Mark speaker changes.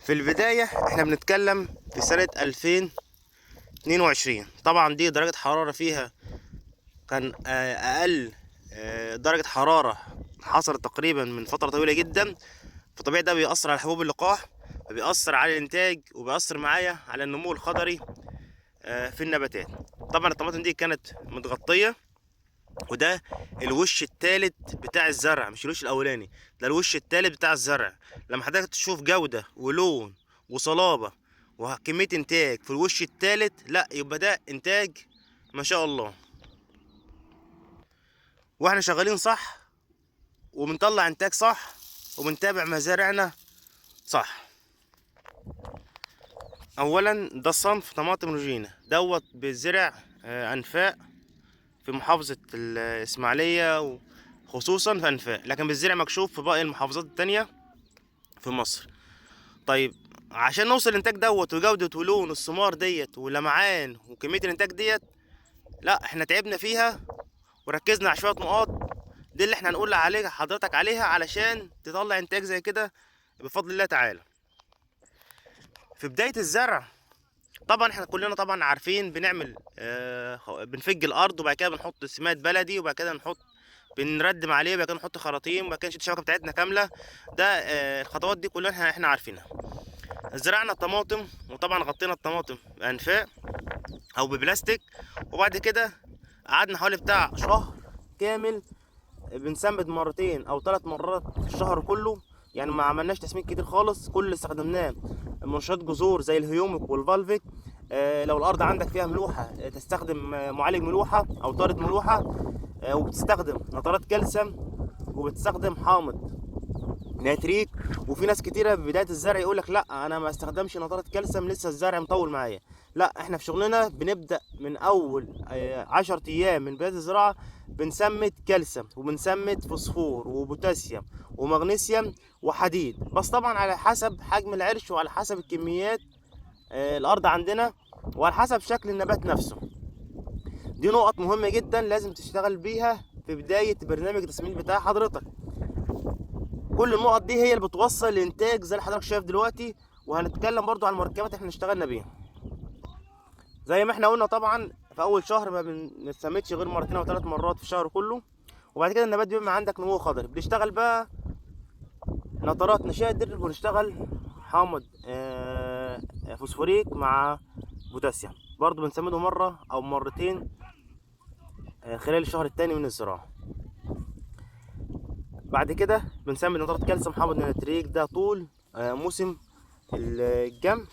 Speaker 1: في البداية احنا بنتكلم في سنة 2022. طبعا دي درجة حرارة فيها كان أقل درجة حرارة حصلت تقريبا من فترة طويلة جدا. فطبيعي ده بيأثر على حبوب اللقاح، وبيأثر على الإنتاج، وبيأثر معايا على النمو الخضري في النباتات. طبعا الطماطم دي كانت متغطية، وده الوش التالت بتاع الزرع، مش الوش الاولاني، ده الوش التالت بتاع الزرع. لما حضرتك تشوف جودة ولون وصلابة وكمية انتاج في الوش التالت، لا يبقى ده انتاج ما شاء الله. واحنا شغالين صح، وبنطلع انتاج صح، وبنتابع مزارعنا صح. اولا ده صنف طماطم روجينا دوت بالزرع انفاق في محافظة الإسماعيلية، خصوصا في أنفاق، لكن بالزرع مكشوف في باقي المحافظات التانية في مصر. طيب عشان نوصل الإنتاج دوت وجودة ولون الثمار ديت ولمعان وكمية الإنتاج ديت، لا احنا تعبنا فيها وركزنا على شوية نقاط. دي اللي احنا هنقول عليها حضرتك عليها علشان تطلع إنتاج زي كده بفضل الله تعالى. في بداية الزرع طبعا احنا كلنا طبعا عارفين بنعمل بنفج الارض، وبعد كده بنحط سماد بلدي، وبعد كده بنردم عليه، وبعد كده نحط خراطيم، وبعد كده نشيل الشبكه بتاعتنا كامله. ده الخطوات دي كلها احنا عارفينها. زرعنا الطماطم، وطبعا غطينا الطماطم بانفاق او ببلاستيك، وبعد كده قعدنا حوالي بتاع شهر كامل بنسمد مرتين او 3 مرات في الشهر كله. يعني ما عملناش تسميد كتير خالص، كل اللي استخدمناه منشطات جذور زي الهيومك والفالفيك. لو الارض عندك فيها ملوحه تستخدم معالج ملوحه او طارد ملوحه، وبتستخدم نترات كالسيوم، وبتستخدم حامض نيتريك. وفي ناس كتيره ببدايه الزرع يقول لك لا انا ما استخدمش نترات كالسيوم لسه الزرع مطول معايا. لا احنا في شغلنا بنبدا من اول 10 ايام من بدايه الزراعه بنسمد كالسيوم، وبنسمد فوسفور وبوتاسيوم ومغنيسيوم وحديد، بس طبعا على حسب حجم العرش وعلى حسب الكميات الارض عندنا وعلى حسب شكل النبات نفسه. دي نقط مهمه جدا لازم تشتغل بيها في بدايه برنامج التسميد بتاع حضرتك. كل النقط دي هي اللي بتوصل لانتاج زي اللي حضرتك شايف دلوقتي. وهنتكلم برضو عن المركبات احنا اشتغلنا بيها. زي ما احنا قلنا طبعا في اول شهر ما بنستمدش غير مرتين او 3 مرات في الشهر كله، وبعد كده النبات بيبقى عندك نمو خضري. بنشتغل بقى نترات نشادر، ونشتغل حامض فوسفوريك مع بوتاسيوم، برضو بنسمده مرة او مرتين خلال الشهر الثاني من الزراعة. بعد كده بنسمي نترات كالسيوم حامض نيتريك ده طول موسم الجم.